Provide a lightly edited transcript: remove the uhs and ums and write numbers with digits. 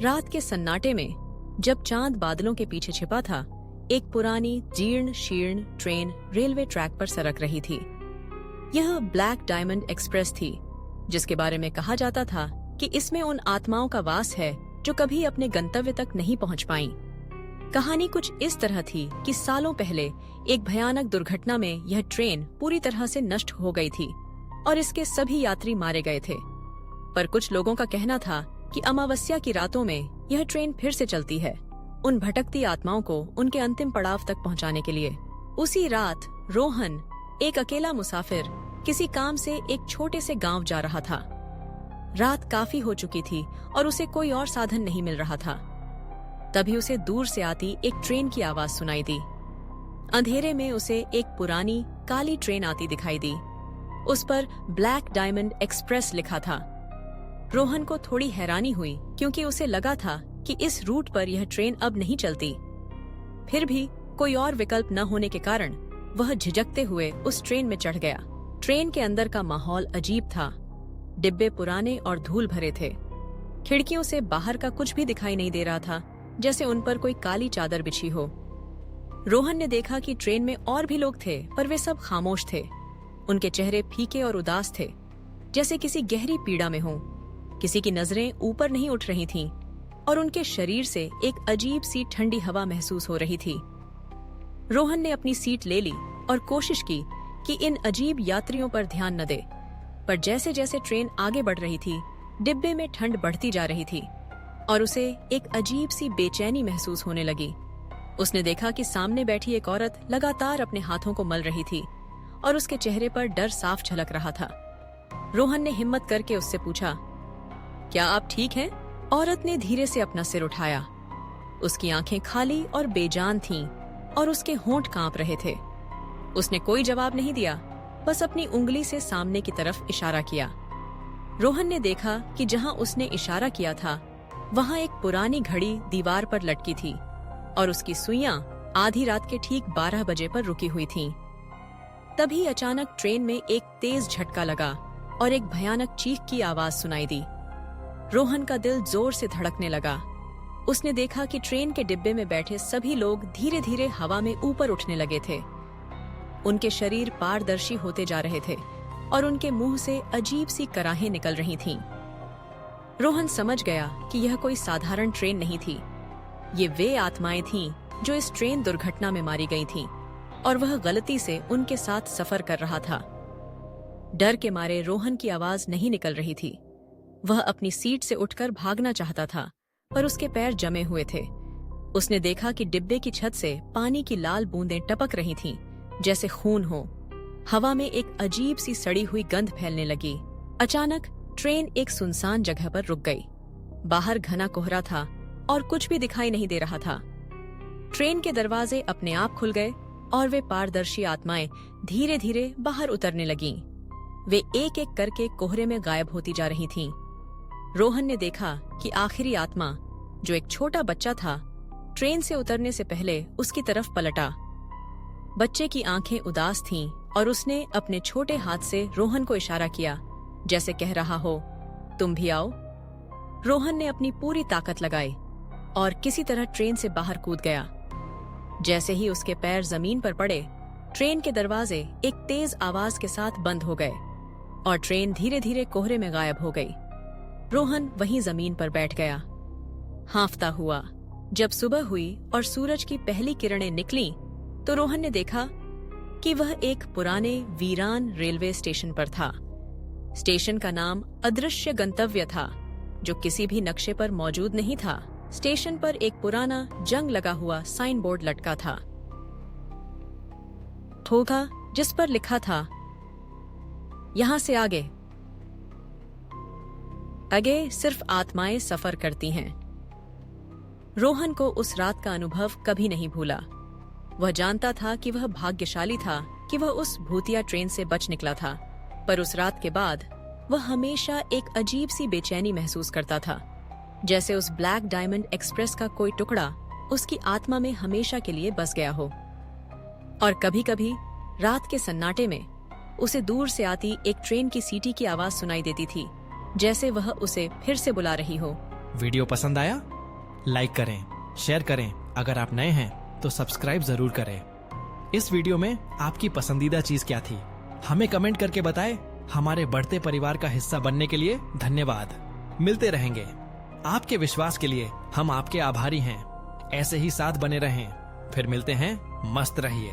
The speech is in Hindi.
रात के सन्नाटे में जब चांद बादलों के पीछे छिपा था, एक पुरानी जीर्ण शीर्ण ट्रेन रेलवे ट्रैक पर सरक रही थी। यह ब्लैक डायमंड एक्सप्रेस थी, जिसके बारे में कहा जाता था कि इसमें उन आत्माओं का वास है जो कभी अपने गंतव्य तक नहीं पहुंच पाईं। कहानी कुछ इस तरह थी कि सालों पहले एक भयानक दुर्घटना में यह ट्रेन पूरी तरह से नष्ट हो गई थी और इसके सभी यात्री मारे गए थे। पर कुछ लोगों का कहना था कि अमावस्या की रातों में यह ट्रेन फिर से चलती है, उन भटकती आत्माओं को उनके अंतिम पड़ाव तक पहुंचाने के लिए। उसी रात रोहन, एक अकेला मुसाफिर, किसी काम से एक छोटे से गांव जा रहा था। रात काफी हो चुकी थी और उसे कोई और साधन नहीं मिल रहा था। तभी उसे दूर से आती एक ट्रेन की आवाज सुनाई दी। अंधेरे में उसे एक पुरानी काली ट्रेन आती दिखाई दी। उस पर ब्लैक डायमंड एक्सप्रेस लिखा था। रोहन को थोड़ी हैरानी हुई, क्योंकि उसे लगा था कि इस रूट पर यह ट्रेन अब नहीं चलती। फिर भी कोई और विकल्प न होने के कारण वह झिझकते हुए उस ट्रेन में चढ़ गया। ट्रेन के अंदर का माहौल अजीब था। डिब्बे पुराने और धूल भरे थे। खिड़कियों से बाहर का कुछ भी दिखाई नहीं दे रहा था, जैसे उन पर कोई काली चादर बिछी हो। रोहन ने देखा कि ट्रेन में और भी लोग थे, पर वे सब खामोश थे। उनके चेहरे फीके और उदास थे, जैसे किसी गहरी पीड़ा में हों। किसी की नजरें ऊपर नहीं उठ रही थीं और उनके शरीर से एक अजीब सी ठंडी हवा महसूस हो रही थी। रोहन ने अपनी सीट ले ली और कोशिश की कि इन अजीब यात्रियों पर ध्यान न दे, पर जैसे जैसे ट्रेन आगे बढ़ रही थी, डिब्बे में ठंड बढ़ती जा रही थी और उसे एक अजीब सी बेचैनी महसूस होने लगी। उसने देखा कि सामने बैठी एक औरत लगातार अपने हाथों को मल रही थी और उसके चेहरे पर डर साफ झलक रहा था। रोहन ने हिम्मत करके उससे पूछा, क्या आप ठीक हैं? औरत ने धीरे से अपना सिर उठाया। उसकी आंखें खाली और बेजान थीं और उसके होंठ कांप रहे थे। उसने कोई जवाब नहीं दिया, बस अपनी उंगली से सामने की तरफ इशारा किया। रोहन ने देखा कि जहां उसने इशारा किया था, वहां एक पुरानी घड़ी दीवार पर लटकी थी और उसकी सुइयां आधी रात के ठीक 12 बजे पर रुकी हुई थीं। तभी अचानक ट्रेन में एक तेज झटका लगा और एक भयानक चीख की आवाज सुनाई दी। रोहन का दिल जोर से धड़कने लगा। उसने देखा कि ट्रेन के डिब्बे में बैठे सभी लोग धीरे धीरे हवा में ऊपर उठने लगे थे। उनके शरीर पारदर्शी होते जा रहे थे और उनके मुंह से अजीब सी कराहें निकल रही थीं। रोहन समझ गया कि यह कोई साधारण ट्रेन नहीं थी। ये वे आत्माएं थीं जो इस ट्रेन दुर्घटना में मारी गई थीं और वह गलती से उनके साथ सफर कर रहा था। डर के मारे रोहन की आवाज नहीं निकल रही थी। वह अपनी सीट से उठकर भागना चाहता था, पर उसके पैर जमे हुए थे। उसने देखा कि डिब्बे की छत से पानी की लाल बूंदें टपक रही थीं, जैसे खून हो। हवा में एक अजीब सी सड़ी हुई गंध फैलने लगी। अचानक ट्रेन एक सुनसान जगह पर रुक गई। बाहर घना कोहरा था और कुछ भी दिखाई नहीं दे रहा था। ट्रेन के दरवाजे अपने आप खुल गए और वे पारदर्शी आत्माएं धीरे धीरे बाहर उतरने लगीं। वे एक एक करके कोहरे में गायब होती जा रही थीं। रोहन ने देखा कि आखिरी आत्मा, जो एक छोटा बच्चा था, ट्रेन से उतरने से पहले उसकी तरफ पलटा। बच्चे की आंखें उदास थीं और उसने अपने छोटे हाथ से रोहन को इशारा किया, जैसे कह रहा हो, तुम भी आओ। रोहन ने अपनी पूरी ताकत लगाई और किसी तरह ट्रेन से बाहर कूद गया। जैसे ही उसके पैर जमीन पर पड़े, ट्रेन के दरवाजे एक तेज आवाज के साथ बंद हो गए और ट्रेन धीरे धीरे कोहरे में गायब हो गई। रोहन वहीं जमीन पर बैठ गया, हांफता हुआ। जब सुबह हुई और सूरज की पहली किरणें निकलीं, तो रोहन ने देखा कि वह एक पुराने वीरान रेलवे स्टेशन पर था। स्टेशन का नाम अदृश्य गंतव्य था, जो किसी भी नक्शे पर मौजूद नहीं था। स्टेशन पर एक पुराना जंग लगा हुआ साइन बोर्ड लटका था, जिस पर लिखा था, यहां से आगे सिर्फ आत्माएं सफर करती हैं। रोहन को उस रात का अनुभव कभी नहीं भूला। वह जानता था कि वह भाग्यशाली था कि वह उस भूतिया ट्रेन से बच निकला था, पर उस रात के बाद वह हमेशा एक अजीब सी बेचैनी महसूस करता था, जैसे उस ब्लैक डायमंड एक्सप्रेस का कोई टुकड़ा उसकी आत्मा में हमेशा के लिए बस गया हो। और कभी कभी रात के सन्नाटे में उसे दूर से आती एक ट्रेन की सीटी की आवाज सुनाई देती थी, जैसे वह उसे फिर से बुला रही हो, वीडियो पसंद आया? लाइक करें, शेयर करें। अगर आप नए हैं तो सब्सक्राइब जरूर करें। इस वीडियो में आपकी पसंदीदा चीज क्या थी? हमें कमेंट करके बताएं। हमारे बढ़ते परिवार का हिस्सा बनने के लिए धन्यवाद। मिलते रहेंगे। आपके विश्वास के लिए हम आपके आभारी हैं। ऐसे ही साथ बने रहें। फिर मिलते हैं। मस्त रहिए।